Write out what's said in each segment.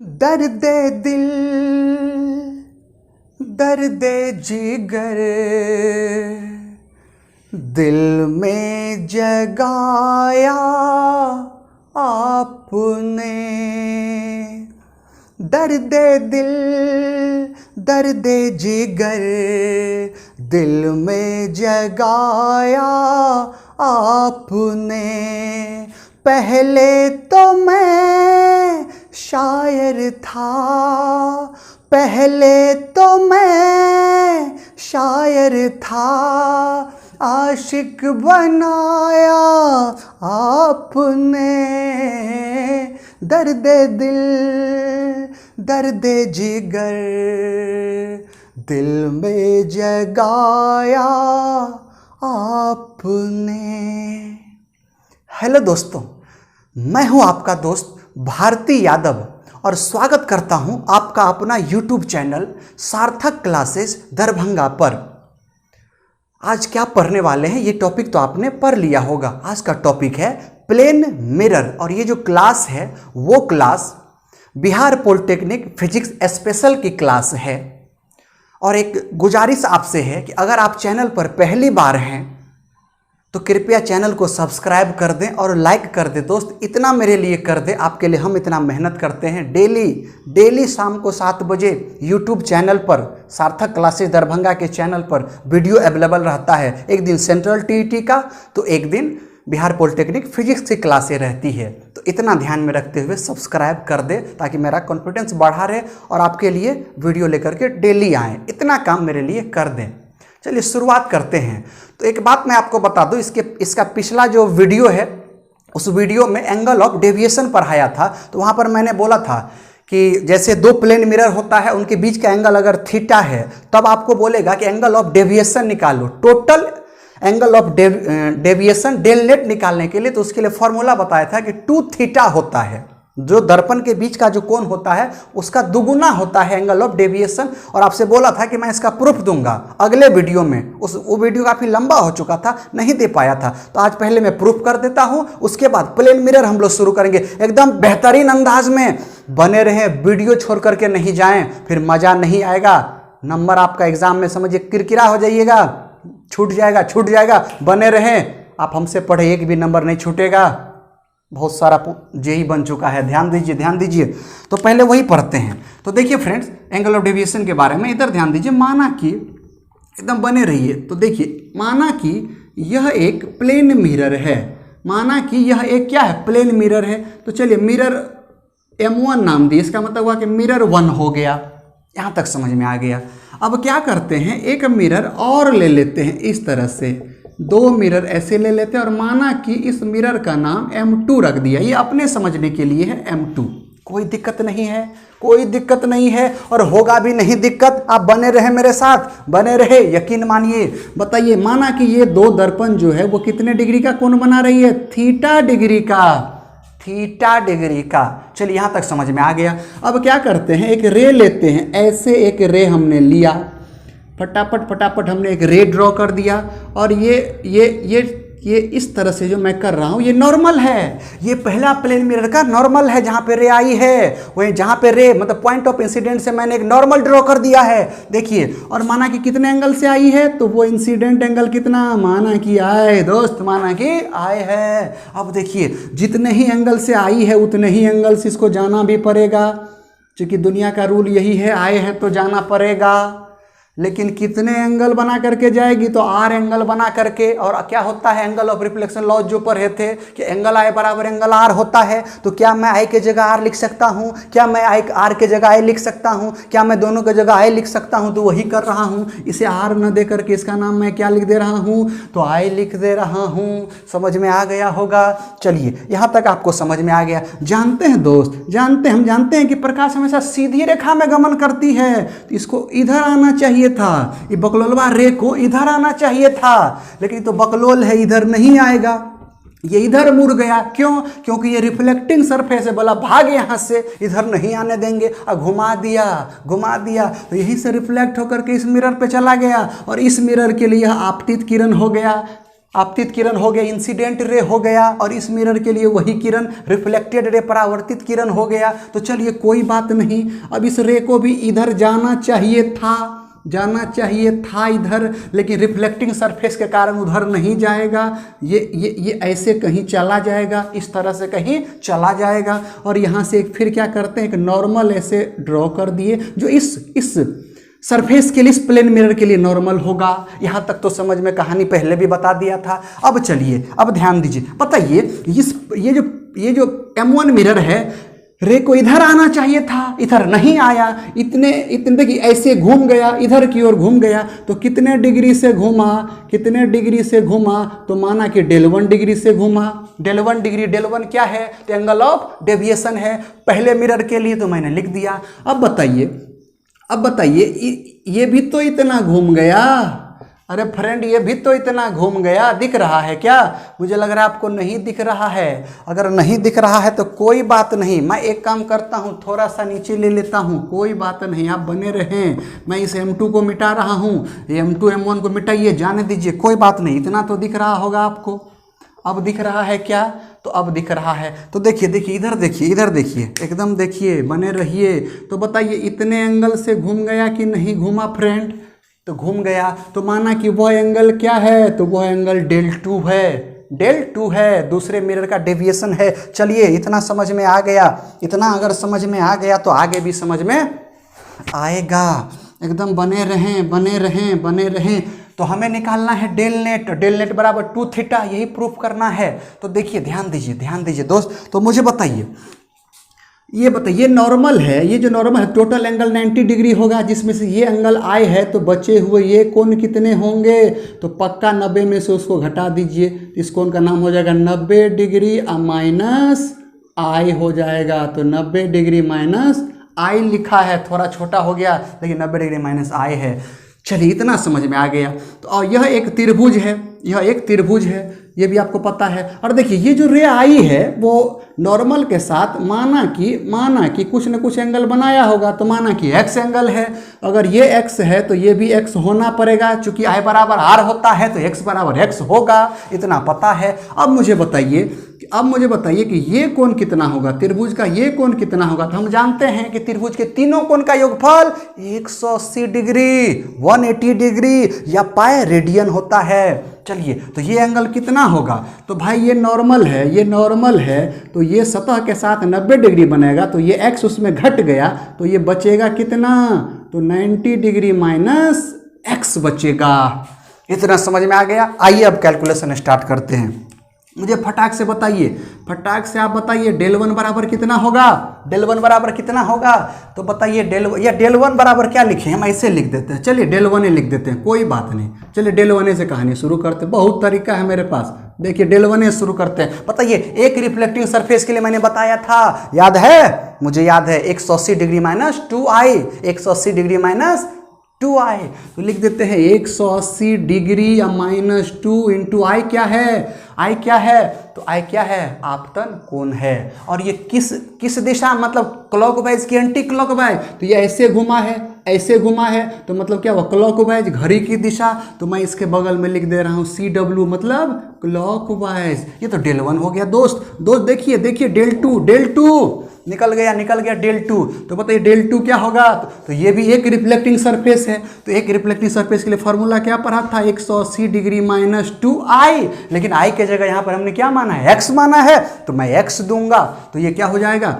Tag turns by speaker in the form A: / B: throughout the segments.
A: दर्द दिल दर्द जिगर दिल में जगाया आपने। दर्द दिल दर्द जिगर दिल में जगाया आपने। पहले तो मैं शायर था, पहले तो मैं शायर था, आशिक बनाया आपने। दर्द दिल दर्द जिगर दिल में जगाया आपने। हेलो दोस्तों, मैं हूं आपका दोस्त भारती यादव और स्वागत करता हूं आपका अपना YouTube चैनल सार्थक क्लासेस दरभंगा पर। आज क्या पढ़ने वाले हैं ये टॉपिक तो आपने पढ़ लिया होगा। आज का टॉपिक है प्लेन मिरर और ये जो क्लास है वो class Bihar polytechnic physics special की क्लास है। और एक गुजारिश आपसे है कि अगर आप चैनल पर पहली बार हैं तो कृपया चैनल को सब्सक्राइब कर दें और लाइक कर दें। दोस्त इतना मेरे लिए कर दें, आपके लिए हम इतना मेहनत करते हैं। डेली शाम को 7 बजे YouTube चैनल पर सार्थक क्लासेस दरभंगा के चैनल पर वीडियो अवेलेबल रहता है। एक दिन सेंट्रल TET का तो एक दिन बिहार पॉलिटेक्निक फिजिक्स की क्लासें रहती है। तो इतना ध्यान में रखते हुए सब्सक्राइब कर दे ताकि मेरा कॉन्फिडेंस बढ़ा रहे और आपके लिए वीडियो लेकर के डेली आएँ। इतना काम मेरे लिए कर दें। चलिए शुरुआत करते हैं। तो एक बात मैं आपको बता दूं, इसका पिछला जो वीडियो है उस वीडियो में एंगल ऑफ डेविएशन पढ़ाया था। तो वहाँ पर मैंने बोला था कि जैसे दो प्लेन मिरर होता है, उनके बीच का एंगल अगर थीटा है तब आपको बोलेगा कि एंगल ऑफ डेविएशन निकालो। Total angle of deviation del net निकालने के लिए तो उसके लिए फॉर्मूला बताया था कि 2 थीटा होता है। जो दर्पण के बीच का जो कोण होता है उसका दुगुना होता है एंगल ऑफ डेविएशन। और आपसे बोला था कि मैं इसका प्रूफ दूंगा अगले वीडियो में। वो वीडियो काफ़ी लंबा हो चुका था, नहीं दे पाया था। तो आज पहले मैं प्रूफ कर देता हूं, उसके बाद प्लेन मिरर हम लोग शुरू करेंगे। एकदम बेहतरीन अंदाज में बने रहें, वीडियो छोड़ करके नहीं जाएं, फिर मज़ा नहीं आएगा। नंबर आपका एग्जाम में समझिए किरकिरा हो जाइएगा, छूट जाएगा। बने रहें, आप हमसे पढ़े एक भी नंबर नहीं छूटेगा। बहुत सारा जेई बन चुका है, ध्यान दीजिए। तो पहले वही पढ़ते हैं। तो देखिए फ्रेंड्स, एंगल ऑफ डेविएशन के बारे में इधर ध्यान दीजिए। माना कि एकदम बने रहिए। तो देखिए, माना कि यह एक प्लेन मिरर है। माना कि यह एक क्या है, प्लेन मिरर है। तो चलिए मिरर M1 नाम दिए, इसका मतलब हुआ कि मिरर 1 हो गया। यहाँ तक समझ में आ गया। अब क्या करते हैं, एक मिरर और ले लेते हैं इस तरह से। 2 मिरर ऐसे ले लेते हैं और माना कि इस मिरर का नाम M2 रख दिया। ये अपने समझने के लिए है M2। कोई दिक्कत नहीं है और होगा भी नहीं दिक्कत। आप बने रहे मेरे साथ, बने रहे, यकीन मानिए। बताइए, माना कि ये 2 दर्पण जो है वो कितने डिग्री का कोण बना रही है, थीटा डिग्री का। चलिए यहाँ तक समझ में आ गया। अब क्या करते हैं, एक रे लेते हैं। ऐसे एक रे हमने लिया, फटाफट हमने एक रे ड्रॉ कर दिया। और ये इस तरह से जो मैं कर रहा हूँ ये नॉर्मल है। ये पहला प्लेन मिरर का नॉर्मल है जहाँ पे रे आई है। वही जहाँ पे रे मतलब पॉइंट ऑफ इंसिडेंट से मैंने एक नॉर्मल ड्रॉ कर दिया है। देखिए, और माना कि कितने एंगल से आई है, तो वो इंसिडेंट एंगल कितना, माना कि आए है। अब देखिए, जितने ही एंगल से आई है उतने ही एंगल से इसको जाना भी पड़ेगा, क्योंकि दुनिया का रूल यही है, आए हैं तो जाना पड़ेगा। लेकिन कितने एंगल बना करके जाएगी, तो R एंगल बना करके। और क्या होता है, एंगल ऑफ रिफ्लेक्शन लॉ जो पढ़े थे कि एंगल I बराबर एंगल R होता है। तो क्या मैं I के जगह R लिख सकता हूँ, क्या मैं R के जगह I लिख सकता हूँ, क्या मैं दोनों के जगह I लिख सकता हूँ? तो वही कर रहा हूँ। इसे R न दे करके इसका नाम मैं क्या लिख दे रहा हूँ, तो I लिख दे रहा हूँ। समझ में आ गया होगा। चलिए, यहाँ तक आपको समझ में आ गया। जानते हैं दोस्त, हम जानते हैं कि प्रकाश हमेशा सीधी रेखा में गमन करती है। तो इसको इधर आना चाहिए था, ये बकलोलवा रे को इधर आना चाहिए था, लेकिन तो बकलोल है, इधर नहीं आएगा, ये इधर मुड़ गया। क्यों? क्योंकि ये रिफ्लेक्टिंग सरफेस है, बोला भाग यहाँ से, इधर नहीं आने देंगे। और घुमा दिया तो यहीं से रिफ्लेक्ट होकर के इस मिरर पे चला गया और इस मिरर के लिए यह आपतित किरण हो गया। आपतित किरण हो गया, इंसिडेंट रे हो गया, और इस मिरर के लिए वही किरण रिफ्लेक्टेड रे परावर्तित किरण हो गया। तो चलिए कोई बात नहीं, अब इस रे को भी इधर जाना चाहिए था इधर, लेकिन रिफ्लेक्टिंग सरफेस के कारण उधर नहीं जाएगा। ये ऐसे कहीं चला जाएगा, इस तरह से कहीं चला जाएगा। और यहाँ से एक फिर क्या करते हैं, एक नॉर्मल ऐसे ड्रॉ कर दिए जो इस सरफेस के लिए, इस प्लेन मिरर के लिए नॉर्मल होगा। यहाँ तक तो समझ में, कहानी पहले भी बता दिया था। अब चलिए, अब ध्यान दीजिए, बताइए ये जो M1 मिरर है, रे को इधर आना चाहिए था, इधर नहीं आया। इतने देखिए ऐसे घूम गया, इधर की ओर घूम गया, तो कितने डिग्री से घूमा, तो माना कि डेल 1 डिग्री से घूमा। डेल 1 डिग्री, डेल 1 क्या है, तो एंगल ऑफ डेविएशन है पहले मिरर के लिए, तो मैंने लिख दिया। अब बताइए ये भी तो इतना घूम गया। अरे फ्रेंड, ये भी तो इतना घूम गया, दिख रहा है क्या? मुझे लग रहा है आपको नहीं दिख रहा है। अगर नहीं दिख रहा है तो कोई बात नहीं, मैं एक काम करता हूँ, थोड़ा सा नीचे ले लेता हूँ, कोई बात नहीं, आप बने रहें। मैं इस M2 को मिटा रहा हूँ, M2 M1 को मिटाइए, जाने दीजिए, कोई बात नहीं। इतना तो दिख रहा होगा आपको। अब दिख रहा है क्या? तो अब दिख रहा है। तो देखिए इधर देखिए, एकदम देखिए, बने रहिए। तो बताइए इतने एंगल से घूम गया कि नहीं घूमा फ्रेंड? तो घूम गया। तो माना कि वह एंगल क्या है, तो वह एंगल डेल 2 है, दूसरे मिरर का डेविएशन है। चलिए, इतना समझ में आ गया, इतना अगर समझ में आ गया तो आगे भी समझ में आएगा। एकदम बने रहें। तो हमें निकालना है डेल नेट बराबर 2 थीटा, यही प्रूफ करना है। तो देखिए, ध्यान दीजिए दोस्त। तो मुझे बताइए, ये नॉर्मल है, ये जो नॉर्मल है, टोटल एंगल 90 डिग्री होगा, जिसमें से ये एंगल आई है, तो बचे हुए ये कोण कितने होंगे? तो पक्का 90 में से उसको घटा दीजिए, इस कोण का नाम हो जाएगा 90 डिग्री माइनस आई हो जाएगा। तो 90 डिग्री माइनस आई लिखा है, थोड़ा छोटा हो गया, लेकिन 90 डिग्री माइनस आई है। चलिए, इतना समझ में आ गया। तो और यह एक त्रिभुज है, ये भी आपको पता है। और देखिए, ये जो रे आई है वो नॉर्मल के साथ माना कि कुछ न कुछ एंगल बनाया होगा। तो माना कि एक्स एंगल है, अगर ये एक्स है तो ये भी एक्स होना पड़ेगा, चूंकि आई बराबर आर होता है तो एक्स बराबर एक्स होगा, इतना पता है। अब मुझे बताइए कि ये कोण कितना होगा, त्रिभुज का ये कोण कितना होगा। तो हम जानते हैं कि त्रिभुज के तीनों कोण का योगफल 180 डिग्री, 180 डिग्री या पाई रेडियन होता है। चलिए, तो ये एंगल कितना होगा? तो भाई ये नॉर्मल है, तो ये सतह के साथ 90 डिग्री बनेगा, तो ये एक्स उसमें घट गया, तो ये बचेगा कितना? तो 90 डिग्री माइनस एक्स बचेगा। इतना समझ में आ गया। आइए अब कैलकुलेशन स्टार्ट करते हैं। मुझे फटाक से आप बताइए डेल 1 बराबर कितना होगा? तो बताइए डेल 1 बराबर क्या लिखें? हम ऐसे लिख देते हैं, चलिए डेल 1 लिख देते हैं, कोई बात नहीं। चलिए डेल 1 से कहानी शुरू करते हैं, बहुत तरीका है मेरे पास। देखिए, डेल 1 शुरू करते हैं। बताइए, एक रिफ्लेक्टिंग सरफेस के लिए मैंने बताया था, याद है? मुझे याद है, 180 degree minus 2i, 180 degree minus 2i। तो लिख देते हैं 180 डिग्री या माइनस 2 इंटू आई क्या है? तो आई क्या है? आपतन कोण है। और ये किस दिशा, मतलब क्लॉकवाइज की एंटी क्लॉकवाइज? तो ये ऐसे घुमा है, तो मतलब क्या हुआ? क्लॉकवाइज, घड़ी की दिशा। तो मैं इसके बगल में लिख दे रहा हूँ CW, मतलब क्लॉकवाइज। ये तो डेल 1 हो गया दोस्त। देखिए डेल 2 निकल गया डेल 2। तो बताइए डेल 2 क्या होगा? तो ये भी एक रिफ्लेक्टिंग सरफेस है। तो एक रिफ्लेक्टिंग सरफेस के लिए फॉर्मूला क्या पढ़ा था? 180 डिग्री माइनस 2i, लेकिन i के जगह यहाँ पर हमने क्या माना है? x माना है, तो मैं x दूंगा, तो ये क्या हो जाएगा?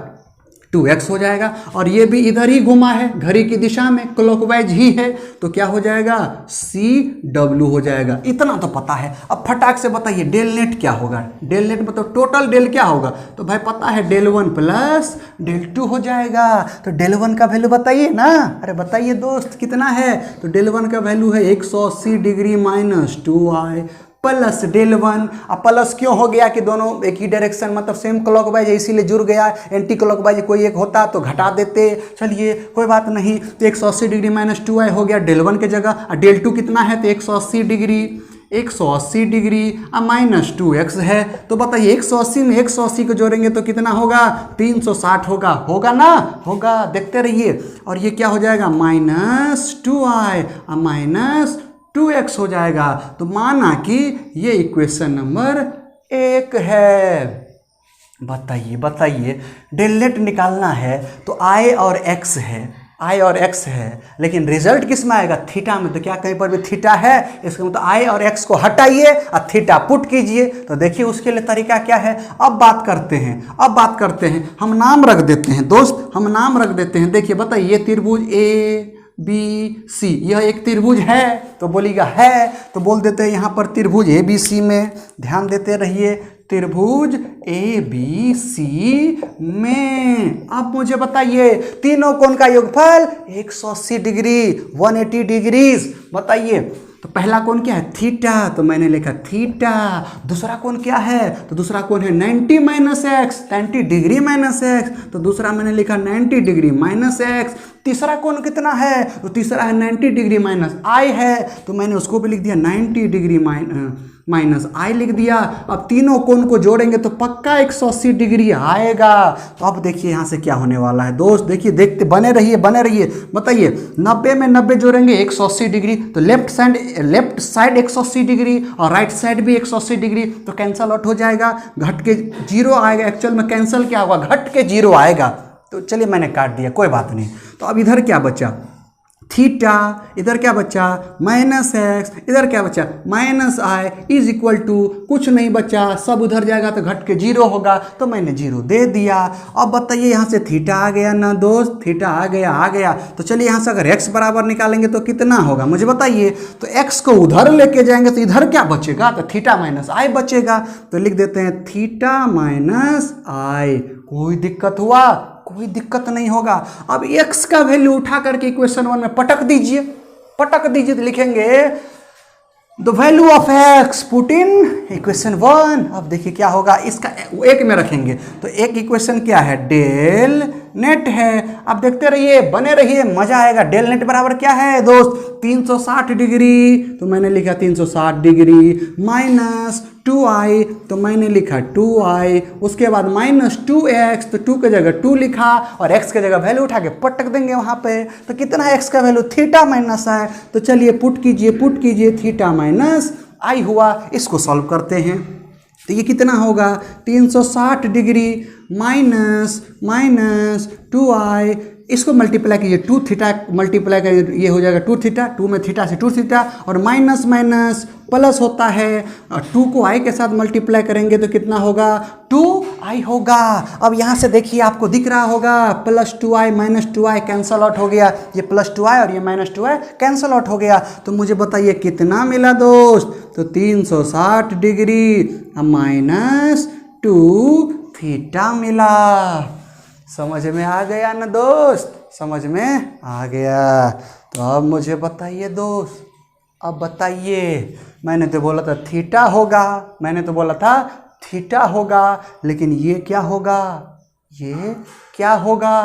A: 2x हो जाएगा। और ये भी इधर ही घुमा है, घड़ी की दिशा में, क्लॉकवाइज ही है, तो क्या हो जाएगा? CW हो जाएगा। इतना तो पता है। अब फटाक से बताइए डेल नेट क्या होगा? डेल नेट मतलब टोटल डेल क्या होगा? तो भाई पता है, डेल 1 प्लस डेल 2 हो जाएगा। तो डेल 1 का वैल्यू बताइए ना, अरे बताइए दोस्त, कितना है? तो डेल 1 का वैल्यू है 180 degree minus 2i plus del 1। अब प्लस क्यों हो गया? कि दोनों एक ही डायरेक्शन, मतलब सेम क्लॉकवाइज है, इसीलिए जुड़ गया। एंटी क्लॉकवाइज कोई एक होता तो घटा देते। चलिए, कोई बात नहीं। तो 180 डिग्री माइनस 2i हो गया डेल 1 के जगह। और डेल 2 कितना है? तो 180 डिग्री माइनस 2x है। तो बताइए 180 में 180 को जोड़ेंगे तो कितना होगा? 360 होगा ना? होगा, देखते रहिए। और ये क्या हो जाएगा? माइनस 2i माइनस 2x हो जाएगा। तो माना कि ये इक्वेशन नंबर 1 है। बताइए बताइए, डेल निकालना है तो i और x है, i और x है, लेकिन रिजल्ट किस में आएगा? थीटा में। तो क्या कहीं पर भी थीटा है? इसका मतलब i और x को हटाइए और थीटा पुट कीजिए। तो देखिए उसके लिए तरीका क्या है। अब बात करते हैं, हम नाम रख देते हैं दोस्त, हम नाम रख देते हैं। देखिए बताइए, त्रिभुज ABC, यह एक त्रिभुज है, तो बोलिएगा है, तो बोल देते हैं यहाँ पर त्रिभुज ABC में, ध्यान देते रहिए, त्रिभुज ABC में। अब मुझे बताइए तीनों कोण का योगफल 180 डिग्री, 180 डिग्रीज। बताइए तो पहला कोण क्या है? थीटा, तो मैंने लिखा थीटा। दूसरा कोण क्या है? तो दूसरा कोण है 90 minus x, 90 degree minus x, तो दूसरा मैंने लिखा 90 डिग्री माइनस एक्स। तीसरा कोण कितना है? तो तीसरा है 90 डिग्री माइनस आई है, तो मैंने उसको भी लिख दिया 90 डिग्री माइनस आई लिख दिया। अब तीनों कोण को जोड़ेंगे तो पक्का 180 डिग्री आएगा। तो अब देखिए यहाँ से क्या होने वाला है दोस्त, देखिए देखते बने रहिए। बताइए 90 में 90 जोड़ेंगे 180 डिग्री, तो लेफ्ट साइड 180 डिग्री और राइट साइड भी 180 डिग्री, तो कैंसल आउट हो जाएगा, घट के 0 आएगा। एक्चुअल में कैंसल क्या होगा? घट के 0 आएगा। तो चलिए मैंने काट दिया, कोई बात नहीं। तो अब इधर क्या बचा? थीटा, इधर क्या बचा? माइनस एक्स, इधर क्या बचा? Minus I is equal to कुछ नहीं बचा, सब उधर जाएगा तो घट के 0 होगा, तो मैंने 0 दे दिया। अब बताइए यहाँ से थीटा आ गया ना दोस्त, थीटा आ गया। तो चलिए यहाँ से अगर x बराबर निकालेंगे तो कितना होगा मुझे बताइए। तो x को उधर लेके जाएंगे तो इधर क्या बचेगा? तो थीटा माइनस आई बचेगा। तो लिख देते हैं थीटा माइनस आई। कोई दिक्कत हुआ? कोई दिक्कत नहीं होगा। अब x का वैल्यू उठा करके इक्वेशन 1 में पटक दीजिए, तो लिखेंगे the value of x put in equation 1। अब देखिए क्या होगा, इसका एक में रखेंगे तो एक इक्वेशन क्या है? डेल नेट है। अब देखते रहिए, बने रहिए, मजा आएगा। डेल नेट बराबर क्या है दोस्त? 360 डिग्री, तो मैंने लिखा 360 डिग्री माइनस 2i, तो मैंने लिखा 2i। उसके बाद माइनस 2x, तो 2 की जगह 2 लिखा और x की जगह वैल्यू उठा के पटक देंगे वहाँ पे। तो कितना है x का वैल्यू? थीटा माइनस है। तो चलिए पुट कीजिए थीटा माइनस आई हुआ। इसको सॉल्व करते हैं तो ये कितना होगा? 360 डिग्री माइनस 2i, इसको मल्टीप्लाई कीजिए, 2 थीटा मल्टीप्लाई करिए, ये हो जाएगा 2 थीटा, 2 में थीटा से 2 थीटा, और माइनस माइनस प्लस होता है, और 2 को i के साथ मल्टीप्लाई करेंगे तो कितना होगा? 2i होगा। अब यहाँ से देखिए आपको दिख रहा होगा plus 2i minus 2i cancel out हो गया, ये प्लस 2i और ये माइनस 2i कैंसल आउट हो गया। तो मुझे बताइए कितना मिला दोस्त? तो 360 डिग्री माइनस 2 थीटा मिला। समझ में आ गया ना दोस्त? समझ में आ गया। तो अब मुझे बताइए दोस्त, अब बताइए, मैंने तो बोला था थीटा होगा, लेकिन ये क्या होगा?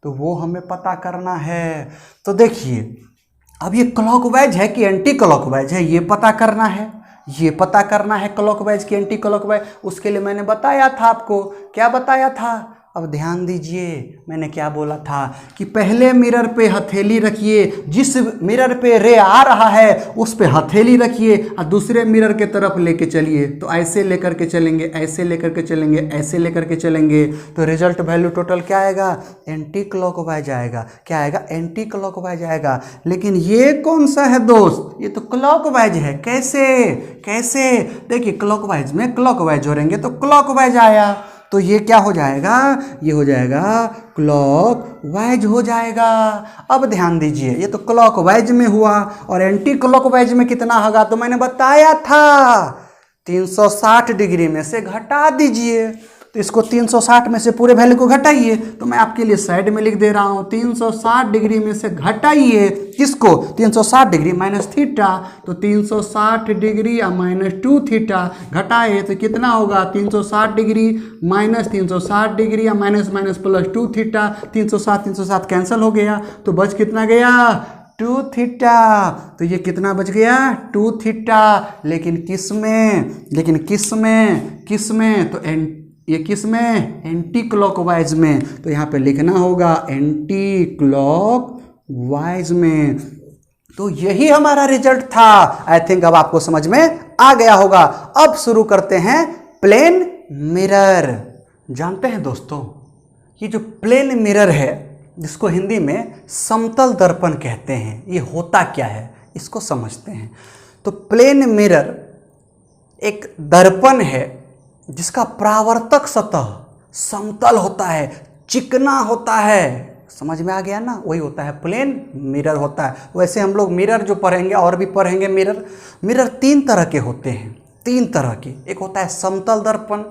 A: तो वो हमें पता करना है। तो देखिए अब ये क्लॉकवाइज है कि एंटी क्लॉकवाइज है, ये पता करना है क्लॉकवाइज की एंटी क्लॉकवाइज। उसके लिए मैंने बताया था आपको, क्या बताया था? अब ध्यान दीजिए, मैंने क्या बोला था कि पहले मिरर पे हथेली रखिए, जिस मिरर पे रे आ रहा है उस पे हथेली रखिए और दूसरे मिरर के तरफ लेके चलिए। तो ऐसे लेकर के चलेंगे, ऐसे लेकर के चलेंगे, तो रिजल्ट वैल्यू टोटल क्या आएगा? एंटी क्लॉकवाइज आएगा। क्या आएगा? एंटी क्लॉकवाइज आएगा। लेकिन ये कौन सा है दोस्त? ये तो क्लॉकवाइज है। कैसे? देखिए क्लॉकवाइज में क्लॉकवाइज जोड़ेंगे तो क्लॉकवाइज आया, तो ये क्या हो जाएगा? ये हो जाएगा क्लॉकवाइज हो जाएगा। अब ध्यान दीजिए, ये तो क्लॉकवाइज में हुआ और एंटी क्लॉकवाइज में कितना होगा? तो मैंने बताया था 360 डिग्री में से घटा दीजिए। तो इसको 360 में से पूरे वैल्यू को घटाइए, तो मैं आपके लिए साइड में लिख दे रहा हूँ 360 डिग्री में से घटाइए किसको? 360 डिग्री माइनस थीटा, तो 360 डिग्री या माइनस 2 थीटा घटाए तो कितना होगा? 360 डिग्री माइनस 360 डिग्री या minus minus plus 2 theta, 360 cancel हो गया, तो बच कितना गया? 2 थीटा। तो ये कितना बच गया? 2 थीटा। लेकिन किस में? तो ये किस में? एंटी क्लॉकवाइज में। तो यहाँ पे लिखना होगा एंटी क्लॉकवाइज में। तो यही हमारा रिजल्ट था। आई थिंक अब आपको समझ में आ गया होगा। अब शुरू करते हैं प्लेन मिरर। जानते हैं दोस्तों, ये जो प्लेन मिरर है, जिसको हिंदी में समतल दर्पण कहते हैं, ये होता क्या है इसको समझते हैं। तो प्लेन मिरर एक दर्पण है जिसका परावर्तक सतह समतल होता है, चिकना होता है। समझ में आ गया ना, वही होता है प्लेन मिरर होता है। वैसे हम लोग मिरर जो पढ़ेंगे और भी पढ़ेंगे मिरर 3 तरह के होते हैं, 3 तरह के। एक होता है समतल दर्पण,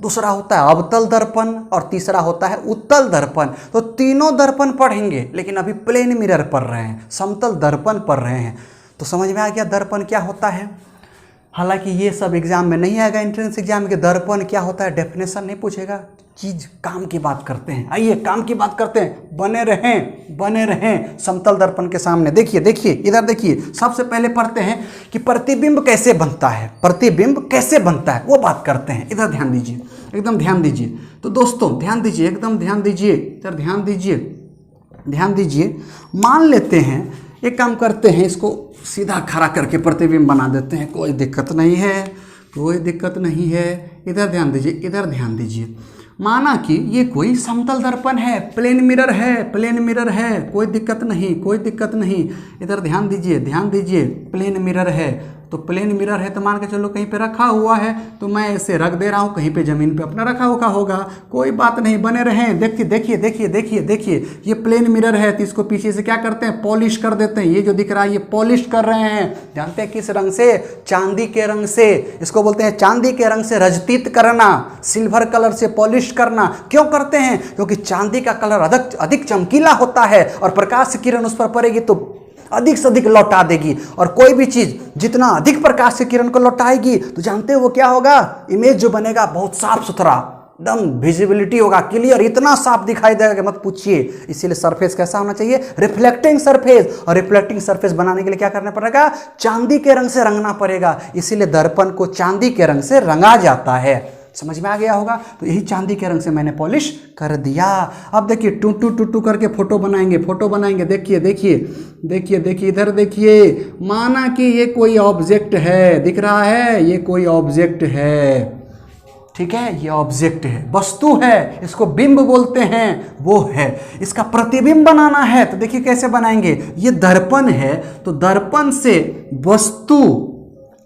A: दूसरा होता है अवतल दर्पण और तीसरा होता है उत्तल दर्पण। तो तीनों दर्पण पढ़ेंगे, लेकिन अभी प्लेन मिरर पढ़ रहे हैं, समतल दर्पण पढ़ रहे हैं। तो समझ में आ गया दर्पण क्या होता है। हालांकि ये सब एग्जाम में नहीं आएगा, एंट्रेंस एग्जाम के दर्पण क्या होता है डेफिनेशन नहीं पूछेगा, चीज काम की बात करते हैं। आइए काम की बात करते हैं, बने रहें समतल दर्पण के सामने। देखिए इधर देखिए, सबसे पहले पढ़ते हैं कि प्रतिबिंब कैसे बनता है, प्रतिबिंब कैसे बनता है वो बात करते हैं। इधर ध्यान दीजिए, एकदम ध्यान दीजिए। तो दोस्तों ध्यान दीजिए, एकदम ध्यान दीजिए, इधर ध्यान दीजिए। मान लेते हैं, एक काम करते हैं, इसको सीधा खड़ा करके प्रतिबिंब बना देते हैं, कोई दिक्कत नहीं है। इधर ध्यान दीजिए। माना कि ये कोई समतल दर्पण है, प्लेन मिरर है, कोई दिक्कत नहीं। इधर ध्यान दीजिए, प्लेन मिरर है। तो प्लेन मिरर है तो मान के चलो कहीं पे रखा हुआ है, तो मैं इसे रख दे रहा हूँ, कहीं पे ज़मीन पे अपना रखा हुआ होगा, कोई बात नहीं, बने रहें। देखिए ये प्लेन मिरर है, तो इसको पीछे से क्या करते हैं, पॉलिश कर देते हैं। ये जो दिख रहा है ये पॉलिश कर रहे हैं। जानते हैं किस रंग से, चांदी के रंग से। इसको बोलते हैं चांदी के रंग से रजतीत करना, सिल्वर कलर से पॉलिश करना। क्यों करते हैं, क्योंकि चांदी का कलर अधिक चमकीला होता है और प्रकाश की किरण उस पर पड़ेगी तो अधिक से अधिक लौटा देगी। और कोई भी चीज जितना अधिक प्रकाश की किरण को लौटाएगी तो जानते हो वो क्या होगा, इमेज जो बनेगा बहुत साफ सुथरा, एकदम विजिबिलिटी होगा, क्लियर, इतना साफ दिखाई देगा कि मत पूछिए। इसीलिए सरफेस कैसा होना चाहिए, रिफ्लेक्टिंग सरफेस। और रिफ्लेक्टिंग सरफेस बनाने के लिए क्या करना पड़ेगा, चांदी के रंग से रंगना पड़ेगा। इसीलिए दर्पण को चांदी के रंग से रंगा जाता है। समझ में आ गया होगा। तो यही चांदी के रंग से मैंने पॉलिश कर दिया। अब देखिए टू करके फोटो बनाएंगे। देखिए इधर देखिए। माना कि ये कोई ऑब्जेक्ट है, दिख रहा है, ये कोई ऑब्जेक्ट है, ठीक है, ये ऑब्जेक्ट है, वस्तु है, इसको बिंब बोलते हैं, वो है। इसका प्रतिबिंब बनाना है तो देखिए कैसे बनाएंगे। ये दर्पण है तो दर्पण से वस्तु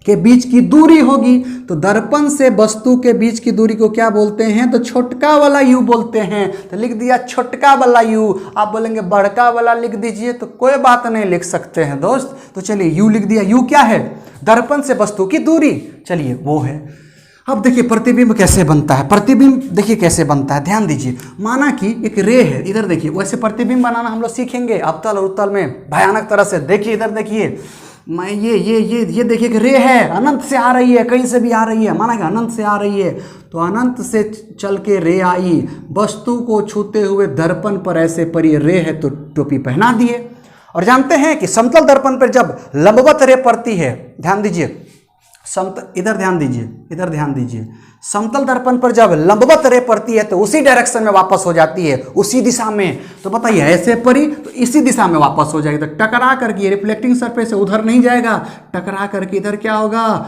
A: के बीच की दूरी होगी, तो दर्पण से वस्तु के बीच की दूरी को क्या बोलते हैं, तो छोटका वाला यू बोलते हैं। तो लिख दिया छोटका वाला यू। आप बोलेंगे बड़का वाला लिख दीजिए, तो कोई बात नहीं, लिख सकते हैं दोस्त। तो चलिए यू लिख दिया। यू क्या है, दर्पण से वस्तु की दूरी, चलिए वो है। अब देखिए प्रतिबिंब कैसे बनता है, प्रतिबिंब देखिए कैसे बनता है, ध्यान दीजिए। माना कि एक रे है, इधर देखिए, वैसे प्रतिबिंब बनाना हम लोग सीखेंगे अवतल और उत्तल में भयानक तरह से। देखिए इधर देखिए, मैं ये देखिए कि रे है, अनंत से आ रही है, कहीं से भी आ रही है, माना कि अनंत से आ रही है, तो अनंत से चल के रे आई, वस्तु को छूते हुए दर्पण पर ऐसे पड़ी, रे है तो टोपी पहना दिए। और जानते हैं कि समतल दर्पण पर जब लंबवत रे पड़ती है, ध्यान दीजिए, इधर ध्यान दीजिए, समतल दर्पण पर जब लंबवत रे पड़ती है तो उसी डायरेक्शन में वापस हो जाती है, उसी दिशा में। तो बताइए ऐसे पड़ी तो इसी दिशा में वापस हो जाएगी। तो टकरा करके रिफ्लेक्टिंग सरफेस से उधर नहीं जाएगा, टकरा करके इधर क्या होगा,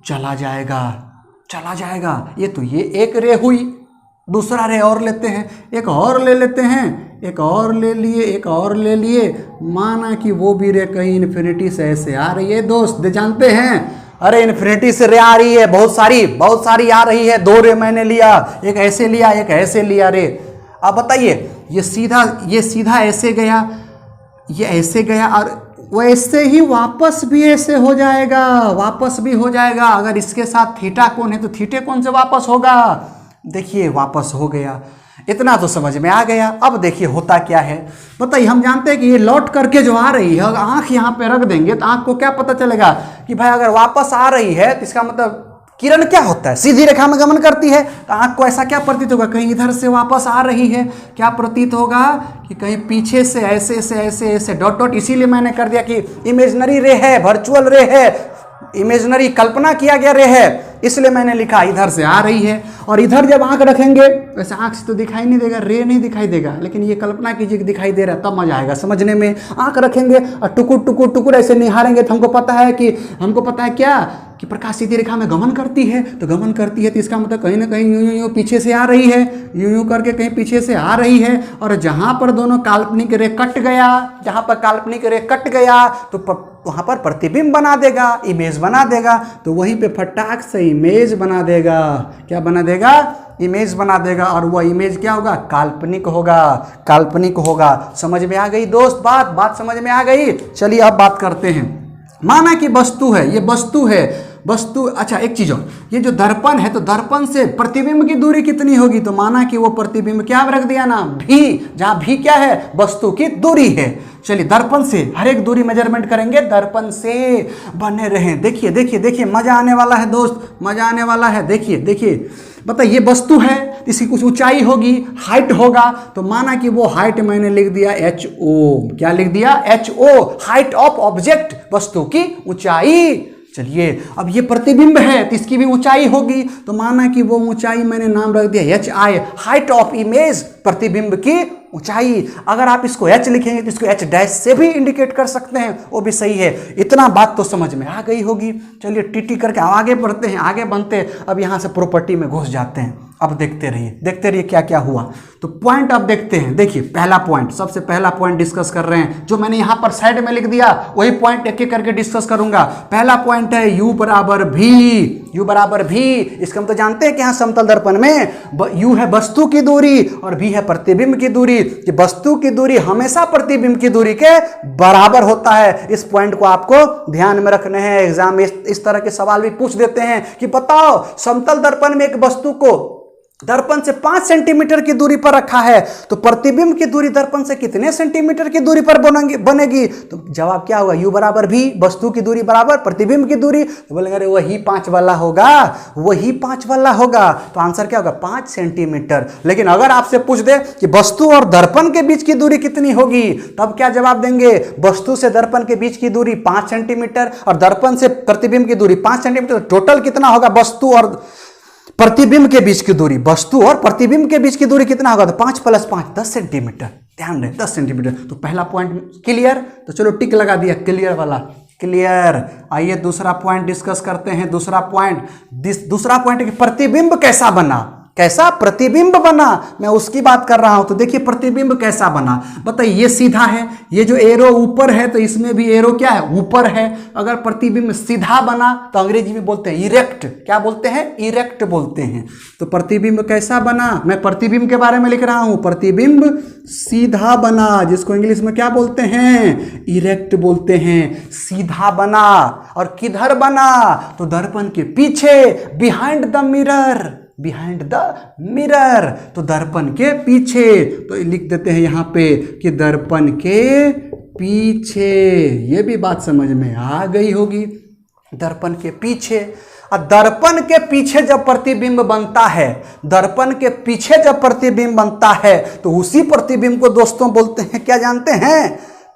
A: चला जाएगा। ये एक रे हुई। दूसरा रे और लेते हैं, एक और ले लेते हैं, एक और ले लिए। माना कि वो भी रे कहीं इन्फिनिटी से ऐसे आ रही है दोस्त, जानते हैं, अरे इन्फिनिटी से रे आ रही है, बहुत सारी आ रही है। 2 रे मैंने लिया, एक ऐसे लिया, एक ऐसे लिया रे। अब बताइए ये सीधा ऐसे गया, ये ऐसे गया, और वैसे ही वापस भी ऐसे हो जाएगा। अगर इसके साथ थीटा कोण है तो थीटे कोण से वापस होगा। देखिए वापस हो गया। इतना तो समझ में आ गया। अब देखिए होता क्या है, बताइए। हम जानते हैं कि ये लौट करके जो आ रही है, आंख यहाँ पे रख देंगे तो आंख को क्या पता चलेगा कि भाई अगर वापस आ रही है तो इसका मतलब किरण क्या होता है, सीधी रेखा में गमन करती है। तो आंख को ऐसा क्या प्रतीत होगा, कहीं इधर से वापस आ रही है, क्या प्रतीत होगा कि कहीं पीछे से ऐसे डॉट। इसीलिए मैंने कर दिया कि इमेजिनरी रे है, वर्चुअल रे है, इमेजिनरी कल्पना किया गया रे है, इसलिए मैंने लिखा इधर से आ रही है। और इधर जब आंख रखेंगे वैसे आंख से तो दिखाई नहीं देगा, रे नहीं दिखाई देगा, लेकिन ये कल्पना कीजिए कि दिखाई दे रहा है, तब मजा आएगा समझने में। आंख रखेंगे और टुकुर टुकुर टुकुर ऐसे निहारेंगे तो हमको पता है क्या कि प्रकाश सीधी रेखा में गमन करती है, तो गमन करती है तो इसका मतलब कहीं ना कहीं यूं यूं यूं पीछे से आ रही है, यूं यूं करके कहीं पीछे से आ रही है। और जहां पर दोनों काल्पनिक रे कट गया, जहां पर काल्पनिक रे कट गया तो वहां पर प्रतिबिंब बना देगा, इमेज बना देगा, तो वहीं पे फटाक से इमेज बना देगा। क्या बना देगा? इमेज बना देगा। और वह इमेज क्या होगा? काल्पनिक होगा, काल्पनिक होगा। समझ में आ गई दोस्त बात समझ में आ गई? चलिए अब बात करते हैं। माना कि वस्तु है, ये वस्तु है, वस्तु। अच्छा एक चीज और, ये जो दर्पण है तो दर्पण से प्रतिबिंब की दूरी कितनी होगी? तो माना कि वो प्रतिबिंब क्या रख दिया ना, भी, जहां भी क्या है? वस्तु की दूरी है। चलिए दर्पण से हर एक दूरी मेजरमेंट करेंगे, दर्पण से बने रहें। देखिए देखिए देखिए, मजा आने वाला है दोस्त, मजा आने वाला है। देखिए देखिए, बताइए ये वस्तु है, इसकी कुछ ऊंचाई होगी, हाइट होगा, तो माना कि वो हाइट मैंने लिख दिया HO। क्या लिख दिया? HO, हाइट ऑफ ऑब्जेक्ट, वस्तु की ऊंचाई। चलिए अब ये प्रतिबिंब है तो इसकी भी ऊंचाई होगी, तो माना कि वो ऊंचाई मैंने नाम रख दिया HI, हाइट ऑफ इमेज, प्रतिबिंब की ऊंचाई। अगर आप इसको H लिखेंगे तो इसको H डैश से भी इंडिकेट कर सकते हैं, वो भी सही है। इतना बात तो समझ में आ गई होगी। चलिए टीटी करके आगे बढ़ते हैं, आगे बनते हैं। अब यहाँ से प्रॉपर्टी में घुस जाते हैं। अब देखते रहिए क्या क्या हुआ। तो पॉइंट अब देखते हैं। देखिए पहला पॉइंट, सबसे पहला पॉइंट डिस्कस कर रहे हैं, जो मैंने यहाँ पर साइड में लिख दिया वही पॉइंट एक एक करके डिस्कस करूंगा। पहला पॉइंट है U बराबर V। U बराबर V, इसका हम तो जानते हैं कि यहाँ समतल दर्पण में U है वस्तु की दूरी और V है प्रतिबिंब की दूरी, कि वस्तु की दूरी हमेशा प्रतिबिंब की दूरी के बराबर होता है। इस पॉइंट को आपको ध्यान में रखने हैं। एग्जाम में इस तरह के सवाल भी पूछ देते हैं कि बताओ समतल दर्पण में एक वस्तु को दर्पण से 5 सेंटीमीटर की दूरी पर रखा है, तो प्रतिबिंब की दूरी दर्पण से कितने सेंटीमीटर की दूरी पर बनेगी? तो जवाब क्या होगा? U बराबर V, वस्तु की दूरी बराबर प्रतिबिंब की दूरी। तो बोलेंगे अरे वही 5 वाला होगा, वही 5 वाला होगा। तो आंसर क्या होगा? 5 सेंटीमीटर। लेकिन अगर आपसे पूछ दे कि वस्तु और दर्पण के बीच की दूरी कितनी होगी, तब क्या जवाब देंगे? वस्तु से दर्पण के बीच की दूरी 5 सेंटीमीटर और दर्पण से प्रतिबिंब की दूरी 5 सेंटीमीटर। टोटल कितना होगा? वस्तु और प्रतिबिंब के बीच की दूरी, वस्तु और प्रतिबिंब के बीच की दूरी कितना होगा? तो 5 + 5 10 सेंटीमीटर। ध्यान रहे 10 सेंटीमीटर। तो पहला पॉइंट क्लियर, तो चलो टिक लगा दिया, क्लियर वाला, क्लियर। आइए दूसरा पॉइंट डिस्कस करते हैं। दूसरा पॉइंट कि प्रतिबिंब कैसा बना, कैसा प्रतिबिंब बना, मैं उसकी बात कर रहा हूं। तो देखिए प्रतिबिंब कैसा बना, बताइए। ये सीधा है, ये जो एरो ऊपर है तो इसमें भी एरो क्या है? ऊपर है। अगर प्रतिबिंब सीधा बना तो अंग्रेजी में बोलते हैं इरेक्ट। क्या बोलते हैं? इरेक्ट बोलते हैं। तो प्रतिबिंब कैसा बना, मैं प्रतिबिंब के बारे में लिख रहा हूं। प्रतिबिंब सीधा बना, जिसको इंग्लिश में क्या बोलते हैं? इरेक्ट बोलते हैं। सीधा बना। और किधर बना? तो दर्पण के पीछे, behind the mirror, behind the mirror, तो दर्पण के पीछे। तो लिख देते हैं यहां पे कि दर्पण के पीछे। ये भी बात समझ में आ गई होगी, दर्पण के पीछे। और दर्पण के पीछे जब प्रतिबिंब बनता है, दर्पण के पीछे जब प्रतिबिंब बनता है तो उसी प्रतिबिंब को दोस्तों बोलते हैं, क्या जानते हैं?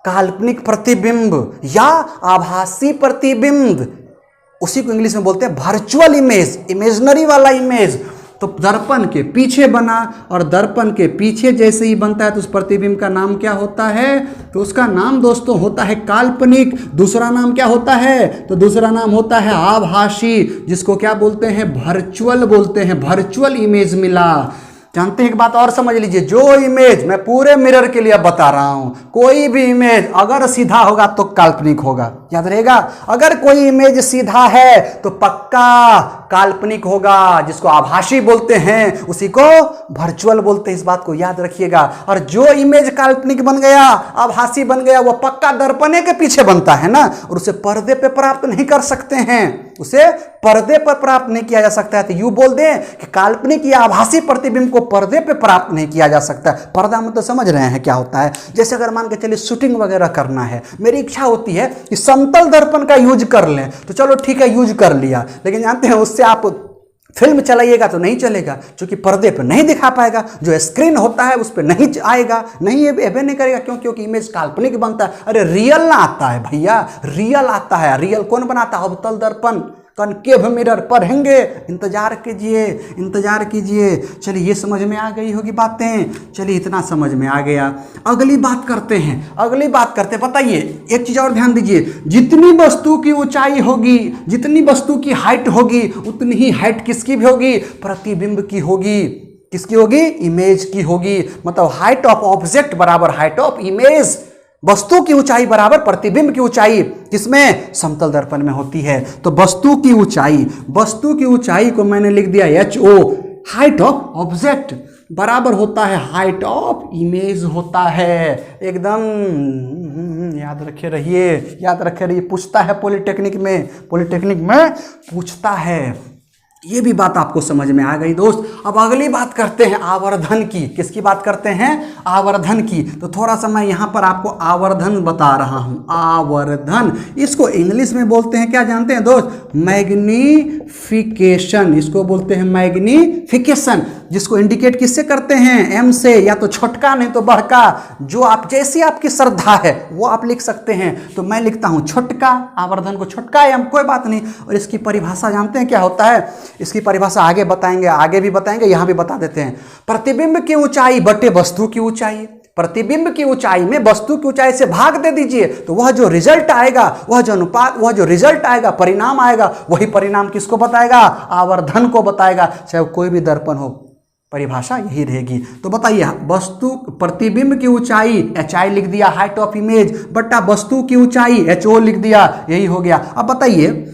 A: काल्पनिक प्रतिबिंब या आभासी प्रतिबिंब। उसी को इंग्लिश में बोलते हैं वर्चुअल इमेज, इमेजिनरी वाला इमेज। तो दर्पण के पीछे बना, और दर्पण के पीछे जैसे ही बनता है तो उस प्रतिबिंब का नाम क्या होता है? तो उसका नाम दोस्तों होता है काल्पनिक। दूसरा नाम क्या होता है? तो दूसरा नाम होता है आभासी, जिसको क्या बोलते हैं? वर्चुअल बोलते हैं। वर्चुअल इमेज मिला। जानते हैं एक बात और समझ लीजिए, जो इमेज मैं पूरे मिरर के लिए बता रहा हूं, कोई भी इमेज अगर सीधा होगा तो काल्पनिक होगा, याद रहेगा। अगर कोई इमेज सीधा है तो पक्का काल्पनिक होगा, जिसको आभासी बोलते हैं उसी को वर्चुअल बोलते हैं। इस बात को याद रखिएगा। और जो इमेज काल्पनिक बन गया, आभासी बन गया, वो पक्का दर्पणे के पीछे बनता है ना, और उसे पर्दे पे प्राप्त नहीं कर सकते हैं, उसे पर्दे पर प्राप्त नहीं किया जा सकता है। तो यूं बोल दें कि काल्पनिक या आभासी प्रतिबिंब को पर्दे पे प्राप्त नहीं किया जा सकता। पर्दा मतलब समझ रहे हैं क्या होता है? जैसे अगर मान के चलिए शूटिंग वगैरह करना है, मेरी इच्छा होती है कि समतल दर्पण का यूज कर लें, तो चलो ठीक है यूज कर लिया, लेकिन जानते हैं उससे आप फिल्म चलाइएगा तो नहीं चलेगा, क्योंकि पर्दे पर नहीं दिखा पाएगा, जो स्क्रीन होता है उस पर नहीं आएगा, नहीं एबे नहीं करेगा। क्यों? क्योंकि इमेज काल्पनिक बनता है। अरे रियल ना आता है भैया, रियल आता है। रियल कौन बनाता है? अवतल दर्पण, कनकेव मिरर। पढ़ेंगे, इंतजार कीजिए, इंतजार कीजिए। चलिए ये समझ में आ गई होगी बातें। चलिए इतना समझ में आ गया। अगली बात करते हैं, अगली बात करते हैं। बताइए एक चीज और ध्यान दीजिए, जितनी वस्तु की ऊंचाई होगी, जितनी वस्तु की हाइट होगी, उतनी ही हाइट किसकी भी होगी? प्रतिबिंब की होगी। किसकी होगी? इमेज की होगी। मतलब हाइट ऑफ ऑब्जेक्ट बराबर हाइट ऑफ इमेज। वस्तु की ऊंचाई बराबर प्रतिबिंब की ऊंचाई किसमें? समतल दर्पण में होती है। तो वस्तु की ऊंचाई, वस्तु की ऊंचाई को मैंने लिख दिया HO, हाइट ऑफ ऑब्जेक्ट बराबर होता है हाइट ऑफ इमेज होता है। एकदम याद रखे रहिए, याद रखे रहिए। पूछता है पॉलिटेक्निक में, पॉलिटेक्निक में पूछता है। ये भी बात आपको समझ में आ गई दोस्त। अब अगली बात करते हैं आवर्धन की। किसकी बात करते हैं? आवर्धन की। तो थोड़ा सा मैं यहाँ पर आपको आवर्धन बता रहा हूँ। आवर्धन, इसको इंग्लिश में बोलते हैं क्या जानते हैं दोस्त? मैग्निफिकेशन। इसको बोलते हैं मैग्निफिकेशन, जिसको इंडिकेट किससे करते हैं? M से, या तो छोटका नहीं तो बड़का। जो आप, जैसी आपकी श्रद्धा है वो आप लिख सकते हैं। तो मैं लिखता हूँ छोटका, आवर्धन को छोटका M, कोई बात नहीं। और इसकी परिभाषा जानते हैं क्या होता है? इसकी परिभाषा आगे बताएंगे, आगे भी बताएंगे, यहां भी बता देते हैं। प्रतिबिंब की ऊंचाई बटे वस्तु की ऊंचाई। प्रतिबिंब की ऊंचाई में वस्तु की ऊंचाई से भाग दे दीजिए, तो वह जो रिजल्ट आएगा, वह जो अनुपात, वह जो रिजल्ट आएगा, परिणाम आएगा, वही परिणाम किसको बताएगा? आवर्धन को बताएगा। चाहे कोई भी दर्पण हो, परिभाषा यही रहेगी। तो बताइए, वस्तु प्रतिबिंब की ऊंचाई HI लिख दिया, हाइट ऑफ इमेज, बटा वस्तु की ऊंचाई HO लिख दिया, यही हो गया। अब बताइए,